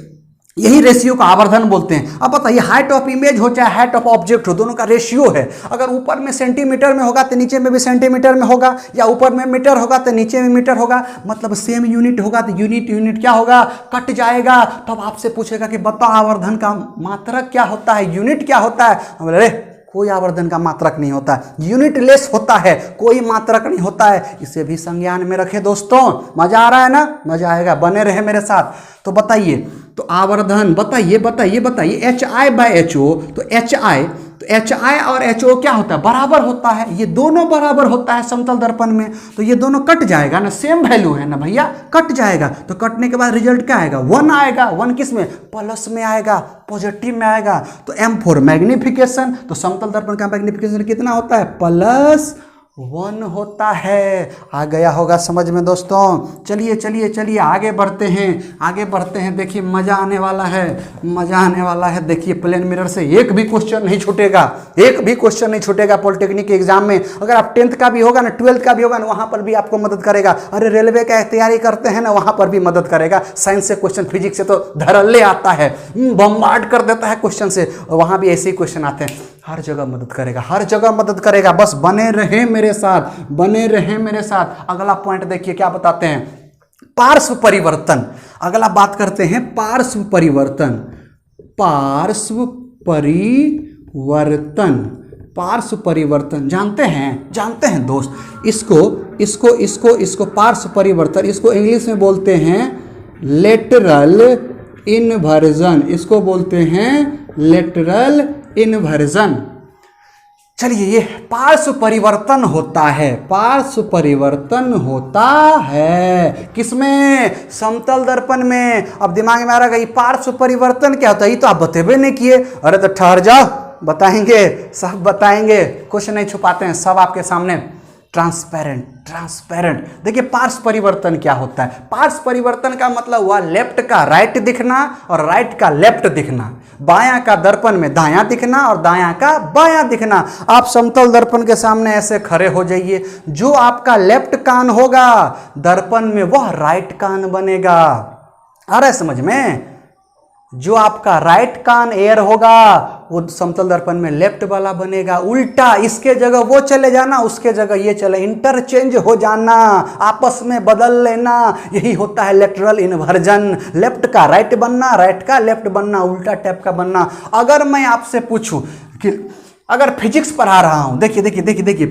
A: यही रेशियो का आवर्धन बोलते हैं। अब बताइए, हाइट ऑफ इमेज हो चाहे हाइट ऑफ ऑब्जेक्ट हो, दोनों का रेशियो है। अगर ऊपर में सेंटीमीटर में होगा तो नीचे में भी सेंटीमीटर में होगा, या ऊपर में मीटर होगा तो नीचे में मीटर होगा। मतलब सेम यूनिट होगा तो यूनिट क्या होगा? कट जाएगा। तब आपसे पूछेगा कि बताओ आवर्धन का मात्रक क्या होता है, यूनिट क्या होता है? अरे कोई आवर्धन का मात्रक नहीं होता, यूनिट लेस होता है, कोई मात्रक नहीं होता है। इसे भी संज्ञान में रखे दोस्तों। मजा आ रहा है ना? मजा आएगा, बने रहे मेरे साथ। तो बताइए, तो आवर्धन बताइए HI/HO। तो HI और HO क्या होता है? बराबर होता है। ये दोनों बराबर होता है समतल दर्पण में। तो ये दोनों कट जाएगा ना, सेम वैल्यू है ना भैया, कट जाएगा। तो कटने के बाद रिजल्ट क्या आएगा? 1 आएगा। 1 किस में? प्लस में आएगा, पॉजिटिव में आएगा। तो M फॉर मैग्निफिकेशन। तो समतल दर्पण का मैग्निफिकेशन कितना होता है? +1 होता है। आ गया होगा समझ में दोस्तों। चलिए चलिए चलिए आगे बढ़ते हैं, आगे बढ़ते हैं। देखिए मजा आने वाला है, मजा आने वाला है। देखिए प्लेन मिरर से एक भी क्वेश्चन नहीं छूटेगा, एक भी क्वेश्चन नहीं छूटेगा पॉलिटेक्निक के एग्जाम में। अगर आप 10th का भी होगा ना, 12th का भी होगा ना, वहां पर भी आपको मदद करेगा। अरे रेलवे का तैयारी करते हैं ना, वहां पर भी मदद करेगा। साइंस से क्वेश्चन, फिजिक्स से तो धड़ल्ले आता है, बम्बार्ड कर देता है क्वेश्चन से। वहां भी ऐसे ही क्वेश्चन आते हैं। हर जगह मदद करेगा, हर जगह मदद करेगा। बस बने रहे मेरे साथ, बने रहे मेरे साथ। अगला पॉइंट देखिए क्या बताते हैं? पार्श्व परिवर्तन। अगला बात करते हैं पार्श्व परिवर्तन। पार्श्व परिवर्तन, पार्श्व परिवर्तन जानते हैं दोस्त। इसको पार्श्व परिवर्तन, इसको इंग्लिश में बोलते हैं लेटरल इन्वर्जन। इसको बोलते हैं लेटरल इन्वर्जन। चलिए, ये पार्श्व परिवर्तन होता है, पार्श्व परिवर्तन होता है किसमें? समतल दर्पण में। अब दिमाग में आ रहा है पार्श्व परिवर्तन क्या होता है? ये तो आप बतेबे नहीं किए। अरे तो ठहर जाओ, बताएंगे, सब बताएंगे, कुछ नहीं छुपाते हैं, सब आपके सामने। Transparent, transparent. देखिए पार्श्व परिवर्तन क्या होता है? पार्श्व परिवर्तन का मतलब हुआ लेफ्ट का राइट दिखना और राइट का लेफ्ट दिखना। बायां का दर्पण में दायां दिखना और दायां का बायां दिखना। आप समतल दर्पण के सामने ऐसे खड़े हो जाइए, जो आपका लेफ्ट कान होगा दर्पण में वह राइट कान बनेगा। आ रहा है समझ में? जो आपका राइट कान एयर होगा वो समतल दर्पण में लेफ्ट वाला बनेगा। उल्टा, इसके जगह वो चले जाना, उसके जगह ये चले, इंटरचेंज हो जाना, आपस में बदल लेना। यही होता है लेटरल इन्वर्जन। लेफ्ट का राइट बनना, राइट का लेफ्ट बनना, उल्टा टाइप का बनना। अगर मैं आपसे पूछूं कि अगर फिजिक्स पढ़ा रहा हूं, देखिए देखिए देखिए देखिए,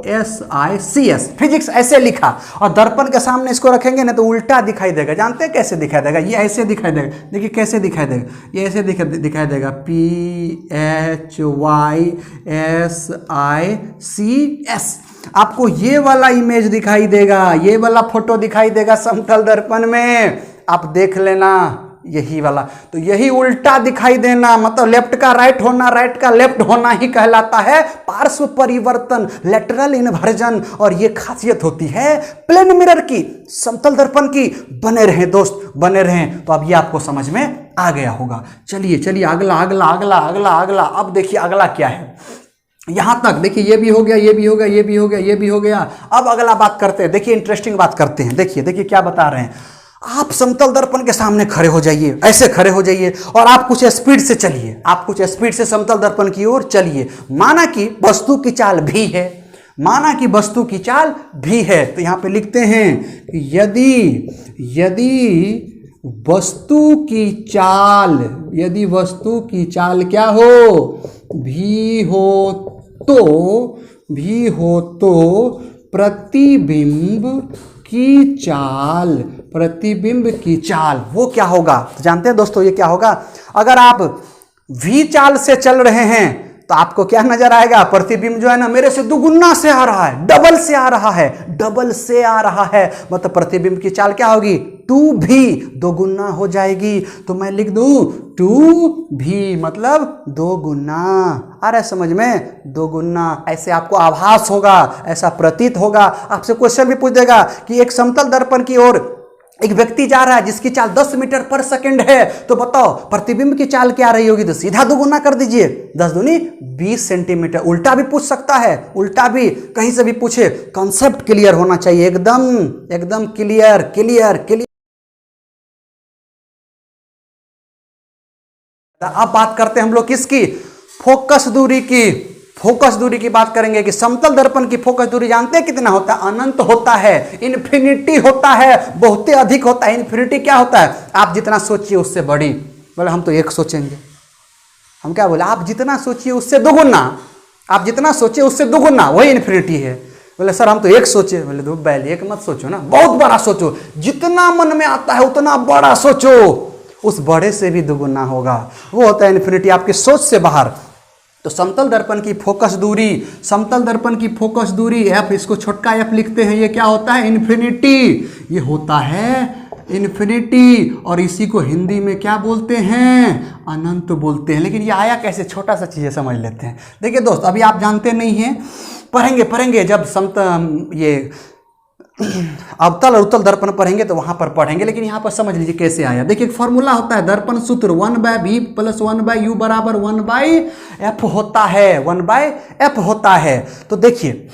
A: PHYSICS, फिजिक्स ऐसे लिखा, और दर्पण के सामने इसको रखेंगे ना तो उल्टा दिखाई देगा। जानते हैं कैसे दिखाई देगा? ये ऐसे दिखाई देगा, देखिए कैसे दिखाई देगा, ये ऐसे दिखाई देगा, PHYSICS। आपको ये वाला इमेज दिखाई देगा, ये वाला फोटो दिखाई देगा समतल दर्पण में, आप देख लेना, यही वाला। तो यही उल्टा दिखाई देना, मतलब लेफ्ट का राइट होना, राइट का लेफ्ट होना ही कहलाता है पार्श्व परिवर्तन, लेटरल इन्वर्जन। और ये खासियत होती है प्लेन मिरर की, समतल दर्पण की। बने रहें दोस्त, बने रहें। तो अब ये आपको समझ में आ गया होगा। चलिए चलिए, अगला अगला अगला अगला अगला। अब देखिए अगला क्या है। यहां तक देखिए, ये भी हो गया, ये भी हो गया, ये भी हो गया, ये भी हो गया। अब अगला बात करते हैं। देखिए इंटरेस्टिंग बात करते हैं। देखिए देखिए क्या बता रहे हैं। आप समतल दर्पण के सामने खड़े हो जाइए, ऐसे खड़े हो जाइए, और आप कुछ स्पीड से चलिए, आप कुछ स्पीड से समतल दर्पण की ओर चलिए। माना कि वस्तु की चाल भी है, माना कि वस्तु की चाल भी है। तो यहां पे लिखते हैं कि यदि वस्तु की चाल, यदि वस्तु की चाल क्या हो, भी हो तो प्रतिबिंब की चाल, प्रतिबिंब की चाल वो क्या होगा? तो जानते हैं दोस्तों ये क्या होगा? अगर आप V चाल से चल रहे हैं तो आपको क्या नजर आएगा? प्रतिबिंब जो है ना मेरे से दुगुना से आ रहा है, डबल से आ रहा है, डबल से आ रहा है। मतलब प्रतिबिंब की चाल क्या होगी? 2V, दोगुना हो जाएगी। तो मैं लिख दूं 2V मतलब दोगुना। आ रहा है समझ में? दोगुना। ऐसे आपको आभास होगा, ऐसा प्रतीत होगा। आपसे क्वेश्चन भी पूछ देगा कि एक समतल दर्पण की ओर एक व्यक्ति जा रहा है जिसकी चाल 10 मीटर पर सेकंड है, तो बताओ प्रतिबिंब की चाल क्या रही होगी? तो सीधा दोगुना कर दीजिए, 10 दूनी 20 सेंटीमीटर। उल्टा भी पूछ सकता है, उल्टा भी कहीं से भी पूछे। कॉन्सेप्ट क्लियर होना चाहिए, एकदम एकदम क्लियर क्लियर क्लियर। अब बात करते हैं हम लोग किसकी? फोकस दूरी की। फोकस दूरी की बात करेंगे कि समतल दर्पण की फोकस दूरी जानते हैं कितना होता है? अनंत होता है, इन्फिनिटी होता है, बहुत अधिक होता है। इन्फिनिटी क्या होता है? आप जितना सोचिए उससे बड़ी। बोले हम तो एक सोचेंगे। हम क्या बोले? आप जितना सोचिए उससे दोगुना, आप जितना सोचिए उससे दोगुना, वही इन्फिनिटी है। बोले सर हम तो एक सोचे। बोले दो बैल एक मत सोचो ना, बहुत बड़ा सोचो। जितना मन में आता है उतना बड़ा सोचो, उस बड़े से भी दोगुना होगा, वो होता है इन्फिनिटी, आपकी सोच से बाहर। तो समतल दर्पण की फोकस दूरी, समतल दर्पण की फोकस दूरी f, इसको छोटका f लिखते हैं, ये क्या होता है? इन्फिनिटी। ये होता है इन्फिनिटी, और इसी को हिंदी में क्या बोलते हैं? अनंत बोलते हैं। लेकिन ये आया कैसे? छोटा सा चीज़ समझ लेते हैं। देखिए दोस्त, अभी आप जानते नहीं हैं, पढ़ेंगे जब ये अवतल और उत्तल दर्पण पढ़ेंगे तो वहां पर पढ़ेंगे। लेकिन यहां पर समझ लीजिए कैसे आया। देखिए एक फॉर्मूला होता है दर्पण सूत्र, 1/v + 1/u बराबर 1/f होता है, 1/f होता है। तो देखिए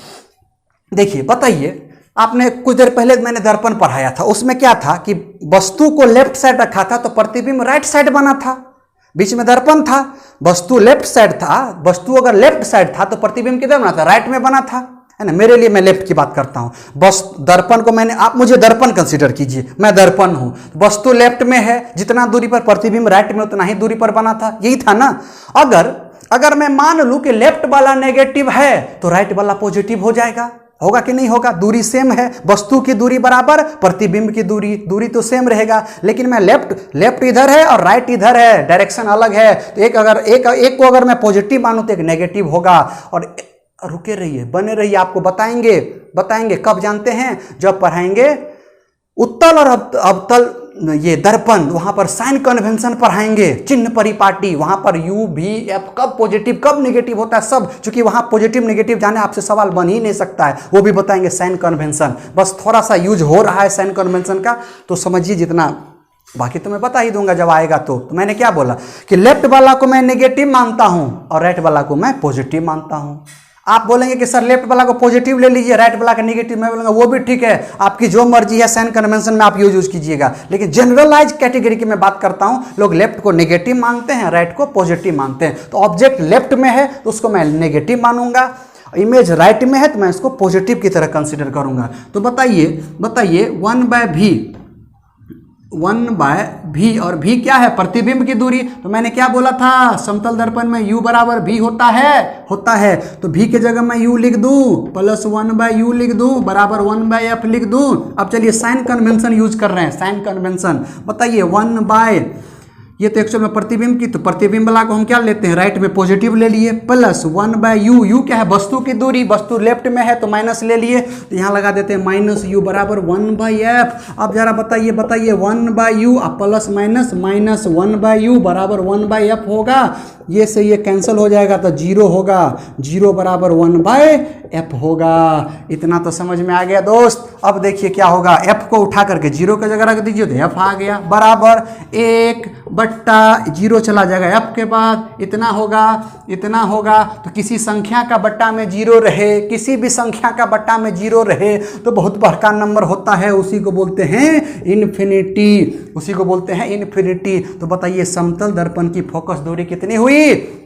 A: बताइए, आपने कुछ देर पहले मैंने दर्पण पढ़ाया था, उसमें क्या था कि वस्तु को लेफ्ट साइड रखा था तो प्रतिबिंब राइट साइड बना था, बीच में दर्पण था, वस्तु लेफ्ट साइड था, वस्तु अगर लेफ्ट साइड था तो प्रतिबिंब किधर बना था? राइट में बना था, है ना। मेरे लिए मैं लेफ्ट की बात करता हूं। बस दर्पण को मैंने, आप मुझे दर्पण कंसीडर कीजिए, मैं दर्पण हूं। वस्तु लेफ्ट में है, जितना दूरी पर प्रतिबिंब राइट में उतना ही दूरी पर बना था, यही था ना। अगर मैं मान लूं कि लेफ्ट वाला नेगेटिव है तो राइट वाला पॉजिटिव हो जाएगा, होगा कि नहीं होगा? दूरी सेम है, वस्तु की दूरी बराबर, प्रतिबिंब की दूरी तो सेम रहेगा। लेकिन मैं लेफ्ट इधर है और राइट इधर है, डायरेक्शन अलग है। तो एक को अगर मैं पॉजिटिव मानूं तो एक नेगेटिव होगा। और रुके रहिए, बने रहिए, आपको बताएंगे कब जानते हैं? जब पढ़ाएंगे उत्तल और अवतल ये दर्पण, वहां पर साइन कन्वेंशन पढ़ाएंगे, चिन्ह परिपाटी, वहां पर u v f कब पॉजिटिव कब नेगेटिव होता है सब। चूंकि वहां पॉजिटिव नेगेटिव जाने आपसे सवाल बन ही नहीं सकता है, वो भी बताएंगे साइन कन्वेंशन। बस थोड़ा सा यूज हो रहा है साइन कन्वेंशन का, तो समझिए जितना, बाकी तो मैं बता ही दूंगा जब आएगा। तो मैंने क्या बोला कि लेफ्ट वाला को मैं नेगेटिव मानता हूं और राइट वाला को मैं पॉजिटिव मानता हूं। आप बोलेंगे कि सर लेफ्ट वाला को पॉजिटिव ले लीजिए, राइट वाला का नेगेटिव। मैं बोलूंगा वो भी ठीक है, आपकी जो मर्जी है, साइन कन्वेंशन में आप यूज कीजिएगा। लेकिन जनरलाइज कैटेगरी की मैं बात करता हूं, लोग लेफ्ट को नेगेटिव मानते हैं, राइट को पॉजिटिव मानते हैं। तो ऑब्जेक्ट लेफ्ट में है तो उसको मैं नेगेटिव मानूंगा, इमेज राइट में है तो मैं इसको पॉजिटिव की तरह कंसिडर करूंगा। तो बताइए 1/v 1/v, और v क्या है? प्रतिबिंब की दूरी। तो मैंने क्या बोला था? समतल दर्पण में u बराबर v होता है। तो v के जगह मैं u लिख दूं, प्लस 1/u लिख दूं, बराबर 1/f लिख दूं। अब चलिए साइन कन्वेंशन यूज कर रहे हैं, साइन कन्वेंशन। बताइए 1/, ये तो एक्चुअल में प्रतिबिंब की, तो प्रतिबिंब वाला को हम क्या लेते हैं? राइट में पॉजिटिव ले लिए, प्लस 1/u, u क्या है? वस्तु की दूरी, वस्तु लेफ्ट में है तो माइनस ले लिए, तो यहाँ लगा देते हैं माइनस u बराबर 1/f। अब जरा बताइए 1/u plus minus, minus 1/u बराबर 1/f होगा। ये से ये कैंसिल हो जाएगा तो 0 होगा, 0 बराबर 1/f होगा। इतना तो समझ में आ गया दोस्त। अब देखिए क्या होगा, f को उठा करके 0 की जगह रख दीजिए तो f आ गया, बराबर 1/0 चला जाएगा f के बाद, इतना होगा। तो किसी संख्या का बट्टा में 0 रहे, किसी भी संख्या का बट्टा में 0 रहे तो बहुत बड़का नंबर होता है, उसी को बोलते हैं इन्फिनिटी। तो बताइए समतल दर्पण की फोकस दूरी कितनी हुई?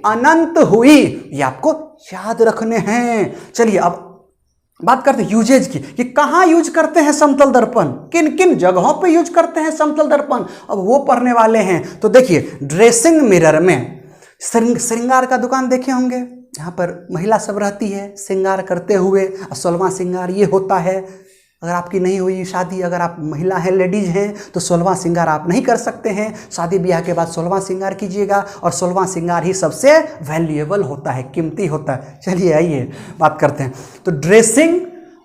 A: अनंत हुई। ये आपको याद रखने हैं। चलिए अब बात करते हैं यूजेज की, कि कहाँ यूज करते हैं समतल दर्पण, किन किन जगहों पे यूज करते हैं समतल दर्पण, अब वो पढ़ने वाले हैं। तो देखिए ड्रेसिंग मिरर में, श्रृंगार का दुकान देखे होंगे, जहाँ पर महिला सब रहती है श्रृंगार करते हुए, 16वां श्रृंगार ये होता है। अगर आपकी नहीं हुई शादी, अगर आप महिला हैं, लेडीज हैं, तो 16वां श्रृंगार आप नहीं कर सकते हैं। शादी ब्याह के बाद 16वां श्रृंगार कीजिएगा, और 16वां श्रृंगार ही सबसे वैल्यूएबल होता है, कीमती होता है। चलिए आइए बात करते हैं। तो ड्रेसिंग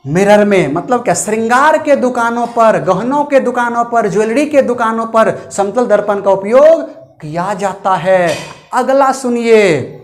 A: मिरर में मतलब क्या? श्रृंगार के दुकानों पर, गहनों के दुकानों पर, ज्वेलरी के दुकानों पर समतल दर्पण का उपयोग किया जाता है। अगला सुनिए,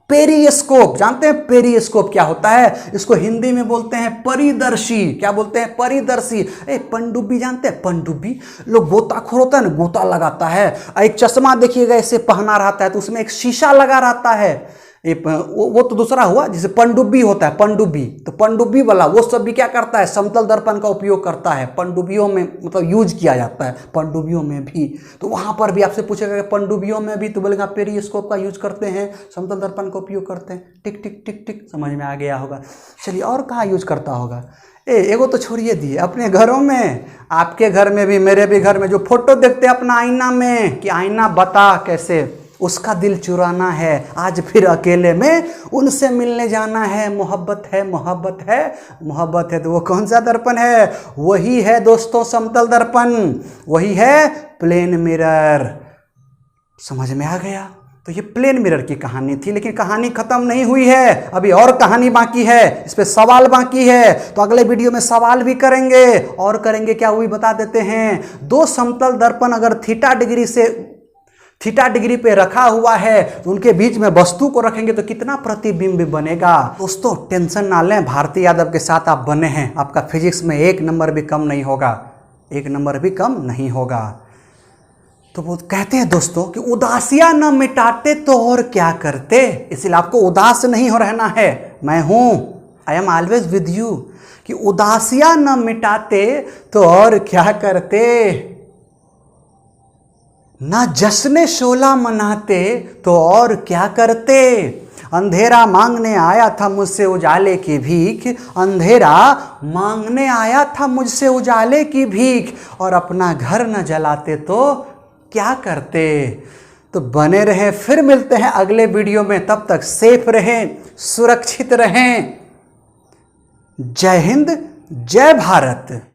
A: पेरिस्कोप। जानते हैं पेरिस्कोप क्या होता है? इसको हिंदी में बोलते हैं परिदर्शी। क्या बोलते हैं? परिदर्शी। पनडुब्बी जानते हैं? पनडुब्बी, लोग गोताखोर होता है ना, गोता लगाता है। एक चश्मा देखिएगा ऐसे पहना रहता है, तो उसमें एक शीशा लगा रहता है। वो तो दूसरा हुआ, जिसे पनडुब्बी होता है, पनडुब्बी। तो पनडुब्बी वाला वो सब भी क्या करता है? समतल दर्पण का उपयोग करता है। पनडुब्बियों में मतलब यूज किया जाता है, पनडुब्बियों में भी। तो वहां पर भी आपसे पूछेगा कि पनडुब्बियों में भी, तो बोलेगा पेरिस्कोप का यूज करते हैं, समतल दर्पण का उपयोग करते हैं। टिक टिक टिक टिक, समझ में आ गया होगा। चलिए और कहाँ यूज करता होगा? एगो तो छोड़िए दिए, अपने घरों में, आपके घर में भी, मेरे भी घर में, जो फोटो देखते हैं अपना आईना में, कि आईना बता कैसे उसका दिल चुराना है, आज फिर अकेले में उनसे मिलने जाना है, मोहब्बत है। तो वो कौन सा दर्पण है? वही है दोस्तों समतल दर्पण, वही है प्लेन मिरर। समझ में आ गया? तो ये प्लेन मिरर की कहानी थी, लेकिन कहानी खत्म नहीं हुई है, अभी और कहानी बाकी है, इस पे सवाल बाकी है। तो अगले वीडियो में सवाल भी करेंगे, और करेंगे क्या वही बता देते हैं। दो समतल दर्पण अगर थीटा डिग्री पे रखा हुआ है, तो उनके बीच में वस्तु को रखेंगे तो कितना प्रतिबिंब बनेगा। दोस्तों टेंशन ना लें, भारती यादव के साथ आप बने हैं, आपका फिजिक्स में 1 नंबर भी कम नहीं होगा। तो वो कहते हैं दोस्तों कि उदासियां न मिटाते तो और क्या करते, इसलिए आपको उदास नहीं हो रहना है। मैं हूं, I am always with you, कि उदासियां न मिटाते तो और क्या करते, ना जश्न शोला मनाते तो और क्या करते। अंधेरा मांगने आया था मुझसे उजाले की भीख, अंधेरा मांगने आया था मुझसे उजाले की भीख, और अपना घर न जलाते तो क्या करते। तो बने रहें, फिर मिलते हैं अगले वीडियो में, तब तक सेफ रहें, सुरक्षित रहें। जय हिंद, जय भारत।